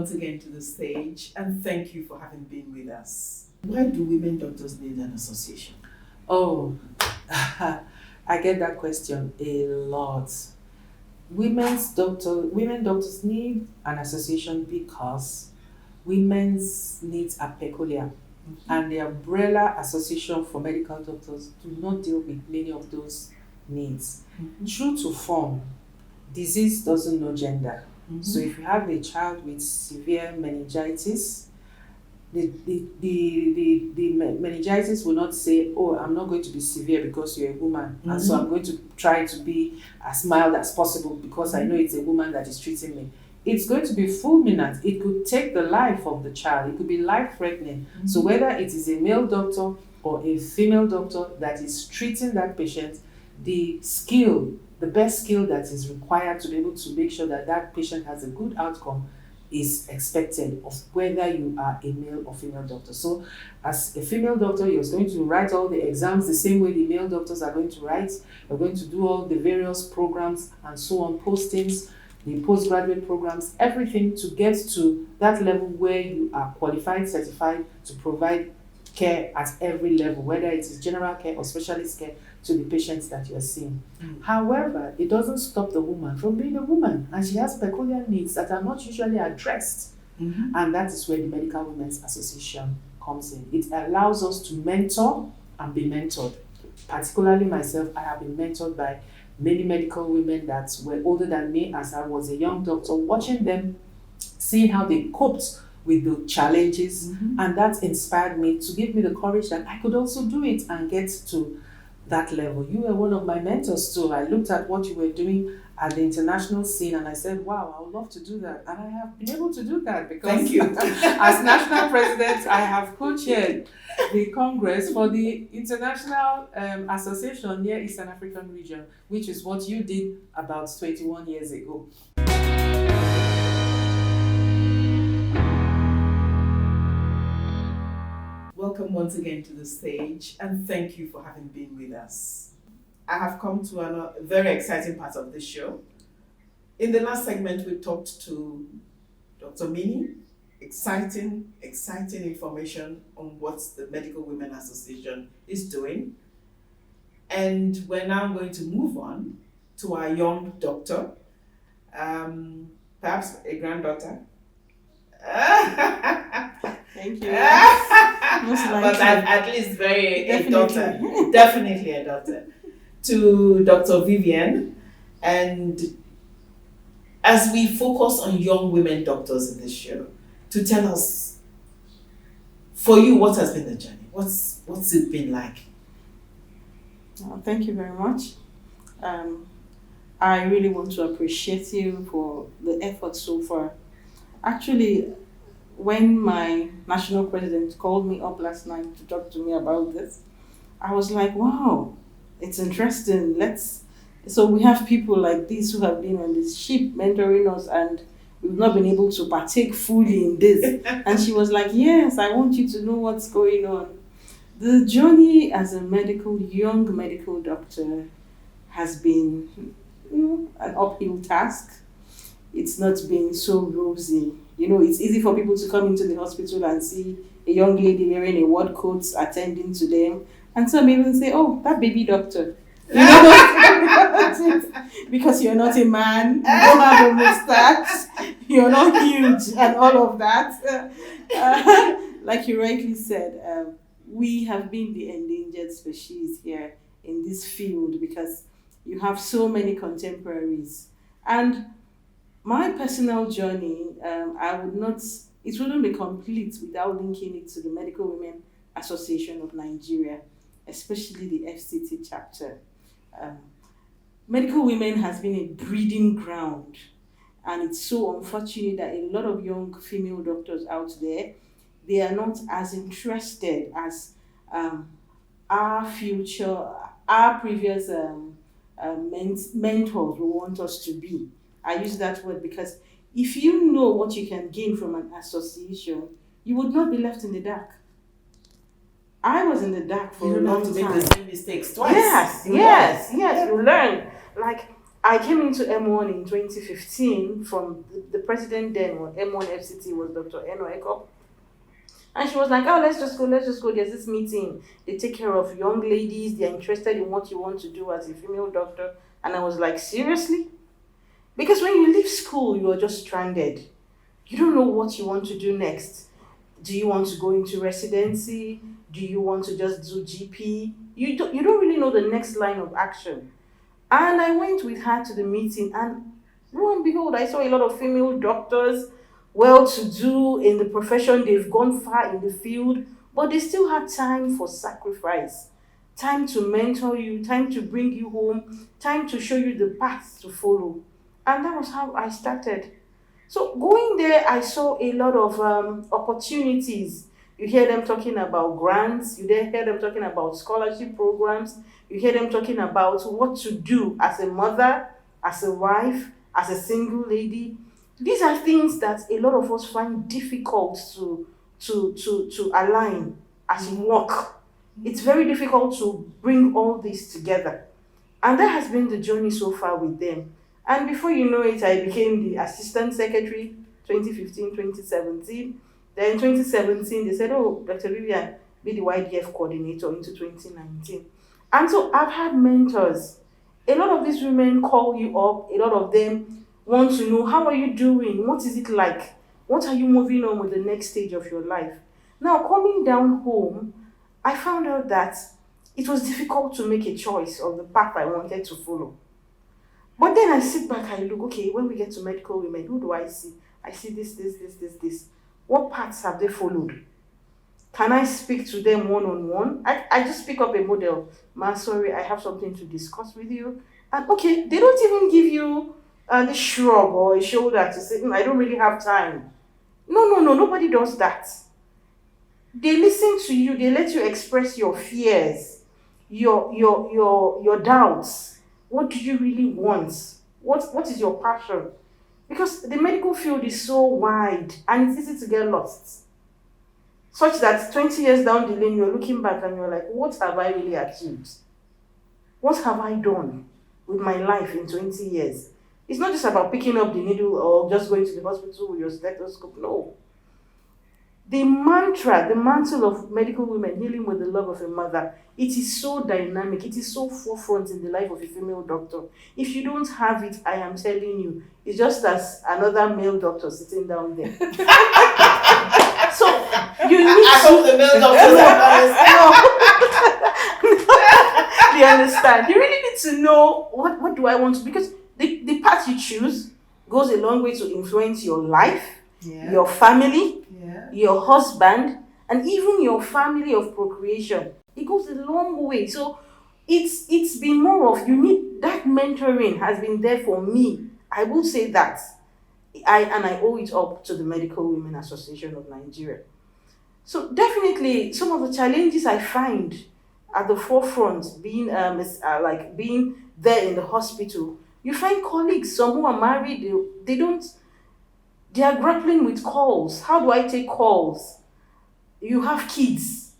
once again to the stage, and thank you for having been with us. Why do women doctors need an association? Oh, I get that question a lot. Women doctors need an association because women's needs are peculiar, and the umbrella association for medical doctors do not deal with many of those needs. True to form, disease doesn't know gender. So if you have a child with severe meningitis, the meningitis will not say, oh, I'm not going to be severe because you're a woman, and so I'm going to try to be as mild as possible because I know it's a woman that is treating me. It's going to be fulminant. It could take the life of the child. It could be life-threatening. So whether it is a male doctor or a female doctor that is treating that patient, the best skill that is required to be able to make sure that that patient has a good outcome is expected of whether you are a male or female doctor. So as a female doctor, you're going to write all the exams the same way the male doctors are going to write. You're going to do all the various programs and so on, postings, the postgraduate programs, everything to get to that level where you are qualified, certified to provide care at every level, whether it is general care or specialist care to the patients that you're seeing. However, it doesn't stop the woman from being a woman, and she has peculiar needs that are not usually addressed. And that is where the Medical Women's Association comes in. It allows us to mentor and be mentored. Particularly myself, I have been mentored by many medical women that were older than me as I was a young doctor, watching them, seeing how they coped with the challenges, and that inspired me to give me the courage that I could also do it and get to that level. You were one of my mentors too. I looked at what you were doing at the international scene and I said, wow, I would love to do that. And I have been able to do that because Thank you. as national president, I have co-chaired the Congress for the International Association near Eastern African region, which is what you did about 21 years ago. Welcome once again to the stage, and thank you for having been with us. I have come to a very exciting part of the show. In the last segment, we talked to Dr. Mini. Exciting information on what the Medical Women Association is doing. And we're now going to move on to our young doctor, perhaps a granddaughter. Thank you. But at least a daughter. Definitely a daughter. To Dr. Vivian. And as we focus on young women doctors in this show, to tell us, for you, what has been the journey? What's it been like? Thank you very much. I really want to appreciate you for the effort so far. Actually, when my national president called me up last night to talk to me about this, I was like, wow, it's interesting. So we have people like this who have been on this ship mentoring us, and we've not been able to partake fully in this. And she was like, yes, I want you to know what's going on. The journey as a young medical doctor has been an uphill task. It's not been so rosy. It's easy for people to come into the hospital and see a young lady wearing a ward coat attending to them. And some even say, oh, that baby doctor. Because you're not a man, you don't have a mustache, you're not huge, and all of that. Like you rightly said, we have been the endangered species here in this field because you have so many contemporaries. And my personal journey, it wouldn't be complete without linking it to the Medical Women Association of Nigeria, especially the FCT chapter. Medical women has been a breeding ground, and it's so unfortunate that a lot of young female doctors out there, they are not as interested as our previous mentors will want us to be. I use that word because if you know what you can gain from an association, you would not be left in the dark. I was in the dark for a long time. You don't have to make the same mistakes twice. Yes, you learn. Like, I came into M1 in 2015 from the president then on M1 FCT was Dr. Eno Ekop. And she was like, oh, let's just go. There's this meeting. They take care of young ladies. They're interested in what you want to do as a female doctor. And I was like, seriously? Because when you leave school, you are just stranded. You don't know what you want to do next. Do you want to go into residency? Do you want to just do GP? You don't really know the next line of action. And I went with her to the meeting, and lo and behold, I saw a lot of female doctors, well-to-do in the profession. They've gone far in the field, but they still have time for sacrifice, time to mentor you, time to bring you home, time to show you the path to follow. And that was how I started. So going there, I saw a lot of opportunities. You hear them talking about grants, you hear them talking about scholarship programs, you hear them talking about what to do as a mother, as a wife, as a single lady. These are things that a lot of us find difficult to align as we work. It's very difficult to bring all this together. And that has been the journey so far with them. And before you know it, I became the assistant secretary 2015, 2017. Then in 2017, they said, oh, Dr. Vivian, be the YDF coordinator into 2019. And so I've had mentors. A lot of these women call you up. A lot of them want to know, how are you doing? What is it like? What are you moving on with the next stage of your life? Now, coming down home, I found out that it was difficult to make a choice of the path I wanted to follow. But then I sit back and look, okay, when we get to medical women, who do I see? I see this. What paths have they followed? Can I speak to them one-on-one? I just pick up a model. Ma, sorry, I have something to discuss with you. And okay, they don't even give you the shrug or a shoulder to say, I don't really have time. No, nobody does that. They listen to you, they let you express your fears, your doubts. What do you really want? What is your passion? Because the medical field is so wide and it's easy to get lost. Such that 20 years down the lane, you're looking back and you're like, what have I really achieved? What have I done with my life in 20 years? It's not just about picking up the needle or just going to the hospital with your stethoscope. No. The mantle of medical women healing with the love of a mother, it is so dynamic, it is so forefront in the life of a female doctor. If you don't have it, I am telling you, it's just as another male doctor sitting down there. So you need I hope the male doctors understand. Do you understand? You really need to know what do I want to, because the path you choose goes a long way to influence your life, your family, your husband, and even your family of procreation. It goes a long way. So it's been more of, you need that mentoring has been there for me. I will say that. I owe it up to the Medical Women Association of Nigeria. So definitely some of the challenges I find at the forefront, being being there in the hospital, you find colleagues, some who are married, they are grappling with calls. How do I take calls? You have kids.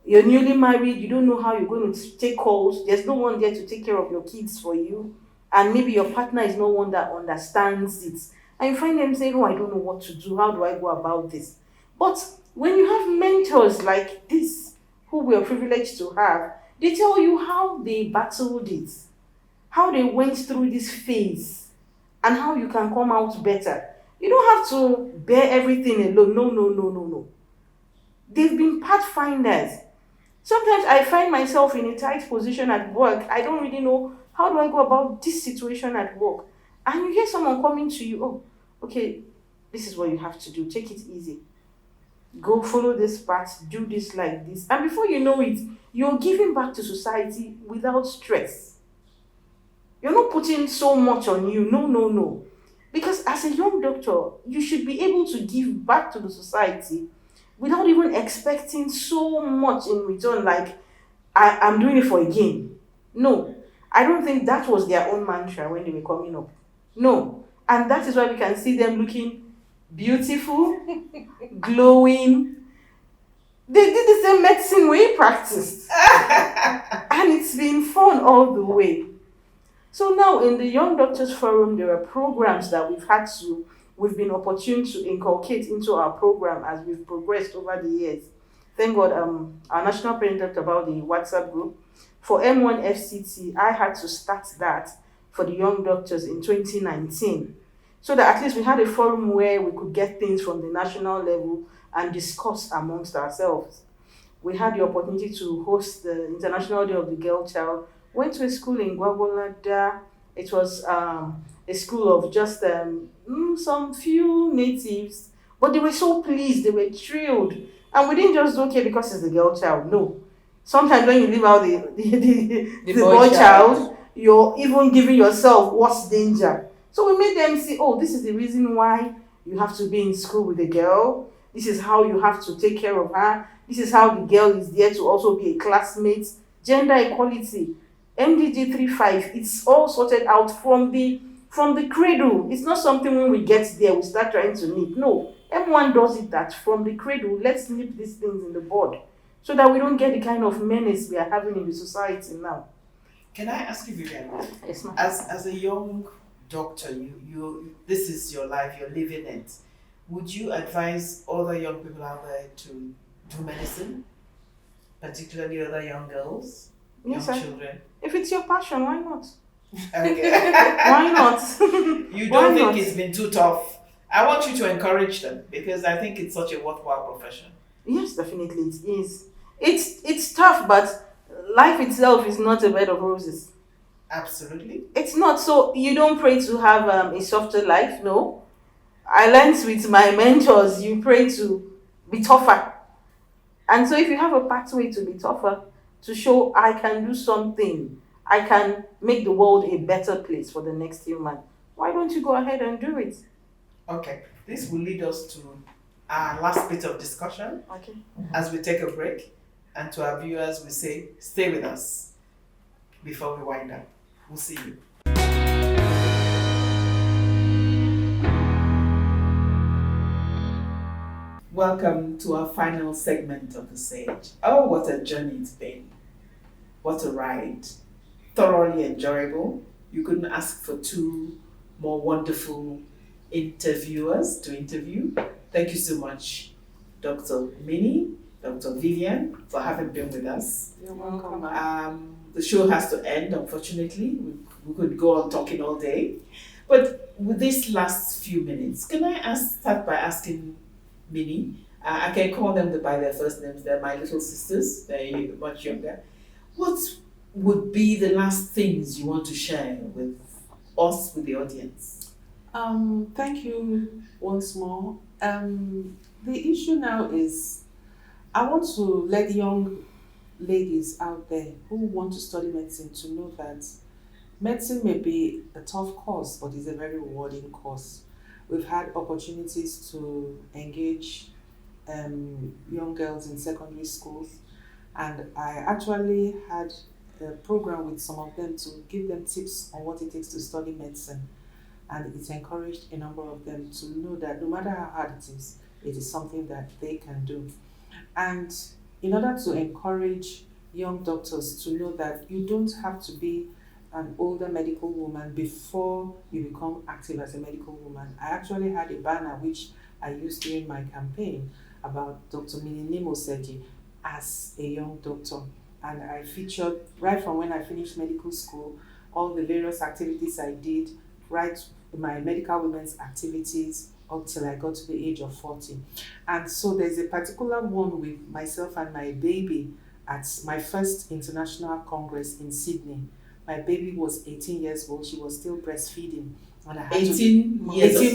You're newly married. You don't know how you're going to take calls. There's no one there to take care of your kids for you. And maybe your partner is no one that understands it. And you find them saying, oh, I don't know what to do. How do I go about this? But when you have mentors like this, who we are privileged to have, they tell you how they battled it, how they went through this phase, and how you can come out better. You don't have to bear everything alone. No. They've been pathfinders. Sometimes I find myself in a tight position at work. I don't really know, how do I go about this situation at work? And you hear someone coming to you, oh, okay, this is what you have to do. Take it easy. Go follow this path, do this like this. And before you know it, you're giving back to society without stress. You're not putting so much on you. No. Because as a young doctor, you should be able to give back to the society without even expecting so much in return, like, I'm doing it for a gain. No, I don't think that was their own mantra when they were coming up. No. And that is why we can see them looking beautiful, glowing. They did the same medicine we practiced. And it's been fun all the way. So now in the Young Doctors Forum, there are programs that we've been opportune to inculcate into our program as we've progressed over the years. Thank God, our national president talked about the WhatsApp group. For M1 FCT, I had to start that for the young doctors in 2019. So that at least we had a forum where we could get things from the national level and discuss amongst ourselves. We had the opportunity to host the International Day of the Girl Child. Went to a school in Gwagwalada. It was a school of just some few natives, but they were so pleased, they were thrilled. And we didn't just do okay because it's the girl child, no. Sometimes when you leave out the boy child, you're even giving yourself worse danger. So we made them see, oh, this is the reason why you have to be in school with a girl. This is how you have to take care of her. This is how the girl is there to also be a classmate. Gender equality, MDG 35, it's all sorted out from the cradle. It's not something when we get there, we start trying to nip. No, M1 does it that from the cradle, let's nip these things in the bud so that we don't get the kind of menace we are having in the society now. Can I ask you, Vivian? Yes, ma'am. As a young doctor, you this is your life, you're living it. Would you advise other young people out there to do medicine, particularly other young girls, Yes, young sir. children? If it's your passion, why not? Okay. Why not? You Why don't think not? it's been too tough? I want you to encourage them because I think it's such a worthwhile profession. Yes, definitely it is. It's tough, but life itself is not a bed of roses. Absolutely. It's not. So you don't pray to have a softer life, no. I learned with my mentors, you pray to be tougher. And so if you have a pathway to be tougher, to show I can do something, I can make the world a better place for the next human, why don't you go ahead and do it? Okay. This will lead us to our last bit of discussion Okay. as we take a break. And to our viewers, we say, stay with us before we wind up. We'll see you. Welcome to our final segment of the Sage. Oh, what a journey it's been. What a ride. Thoroughly enjoyable. You couldn't ask for two more wonderful interviewers to interview. Thank you so much, Dr. Minnie, Dr. Vivian, for having been with us. You're welcome. The show has to end, unfortunately. We could go on talking all day. But with these last few minutes, can I start by asking Minnie? I can call them by their first names. They're my little sisters. They're much younger. What would be the last things you want to share with us, with the audience? Thank you once more. The issue now is I want to let young ladies out there who want to study medicine to know that medicine may be a tough course, but it's a very rewarding course. We've had opportunities to engage young girls in secondary schools, and I actually had a program with some of them to give them tips on what it takes to study medicine. And it encouraged a number of them to know that no matter how hard it is something that they can do. And in order to encourage young doctors to know that you don't have to be an older medical woman before you become active as a medical woman, I actually had a banner which I used during my campaign about Dr. Mininim Oseji as a young doctor. And I featured right from when I finished medical school, all the various activities I did, right, my medical women's activities up till I got to the age of 40. And so there's a particular one with myself and my baby at my first international congress in Sydney. My baby was 18 years old. She was still breastfeeding. And I had 18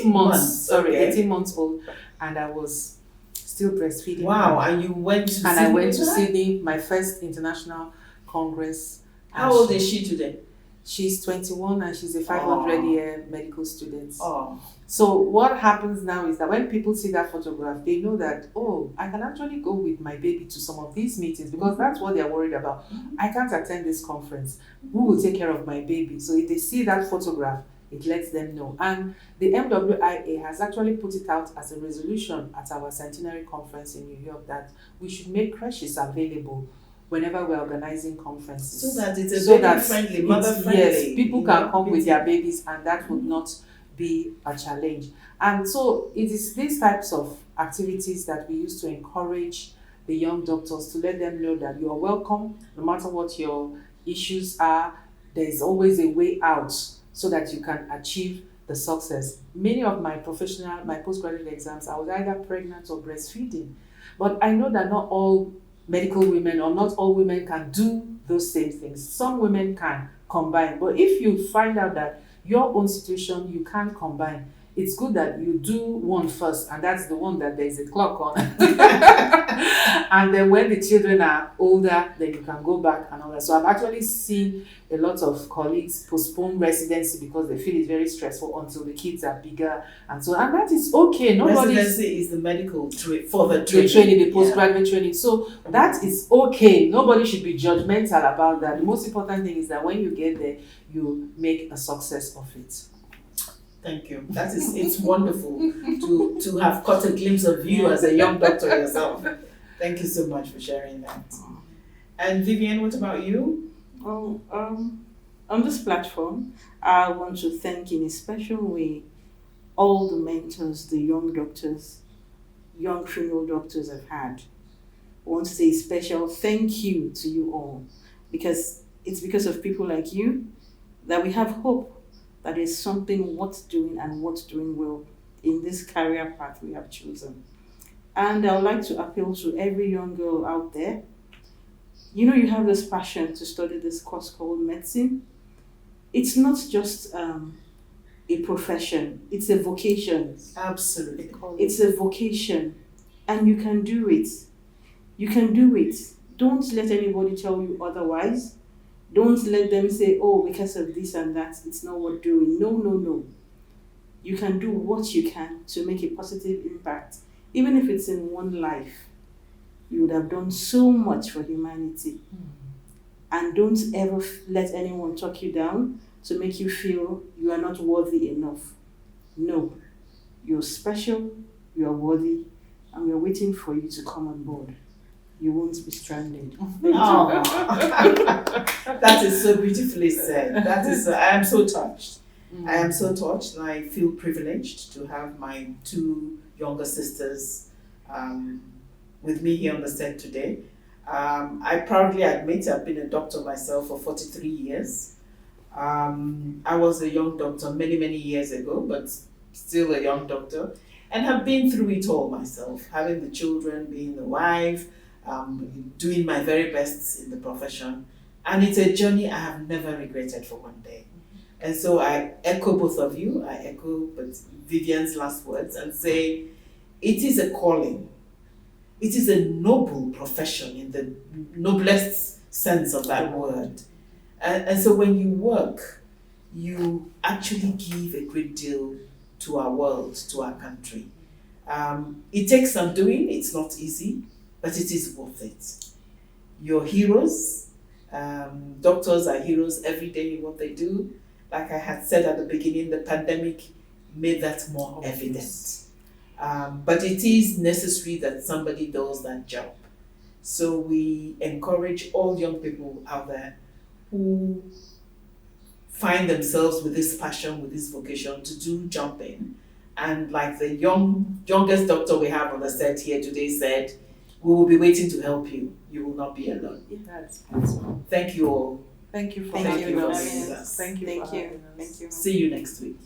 months. Okay. 18 months old. And I was still breastfeeding. Wow, and you went to Sydney? And I went to Sydney, my first international congress. How old is she today? She's 21 and she's a 500-year medical student. Oh. So what happens now is that when people see that photograph, they know that, oh, I can actually go with my baby to some of these meetings because that's what they're worried about. I can't attend this conference. Who will take care of my baby? So if they see that photograph, it lets them know. And the MWIA has actually put it out as a resolution at our centenary conference in New York that we should make creches available whenever we're organizing conferences. So that it's a baby friendly, mother friendly. Yes, people can come with their babies and that would not be a challenge. And so it is these types of activities that we use to encourage the young doctors, to let them know that you are welcome, no matter what your issues are, there is always a way out so that you can achieve the success. Many of my postgraduate exams, I was either pregnant or breastfeeding. But I know that not all medical women or not all women can do those same things. Some women can combine. But if you find out that your own situation, you can't combine, it's good that you do one first, and that's the one that there's a clock on. And then when the children are older, then you can go back and all that. So I've actually seen a lot of colleagues postpone residency because they feel it's very stressful until the kids are bigger. And that is okay. Residency is the medical for the training, the postgraduate training. So that is okay. Nobody should be judgmental about that. The most important thing is that when you get there, you make a success of it. Thank you. It's wonderful to have caught a glimpse of you as a young doctor yourself. Thank you so much for sharing that. And Vivian, what about you? Well, on this platform, I want to thank in a special way all the mentors, the young doctors, young criminal doctors I've had. I want to say a special thank you to you all, because it's because of people like you that we have hope that is something worth doing and worth doing well in this career path we have chosen. And I would like to appeal to every young girl out there. You have this passion to study this course called medicine. It's not just a profession, it's a vocation. Absolutely. It's a vocation, and you can do it. You can do it. Don't let anybody tell you otherwise. Don't let them say, oh, because of this and that, it's not worth doing. No. You can do what you can to make a positive impact. Even if it's in one life, you would have done so much for humanity. And don't ever let anyone talk you down to make you feel you are not worthy enough. No, you're special, you're worthy, and we're waiting for you to come on board. You won't be stranded. Oh. That is so beautifully said. I am so touched. I am so touched, and I feel privileged to have my two younger sisters with me here on the set today. I proudly admit I've been a doctor myself for 43 years. I was a young doctor many, many years ago, but still a young doctor, and have been through it all myself, having the children, being the wife, doing my very best in the profession. And it's a journey I have never regretted for one day. And so I echo both of you. I echo Vivian's last words and say, it is a calling. It is a noble profession in the noblest sense of that word. And so when you work, you actually give a great deal to our world, to our country. It takes some doing. It's not easy, but it is worth it. You're heroes. Doctors are heroes every day in what they do. Like I had said at the beginning, the pandemic made that more evident. But it is necessary that somebody does that job. So we encourage all young people out there who find themselves with this passion, with this vocation to do jump in. And like the youngest doctor we have on the set here today said, we will be waiting to help you. You will not be alone. Yes. Thank you all. Thank you for Thank having you. us. Thank you. Thank you. For having us. Thank you. See you next week.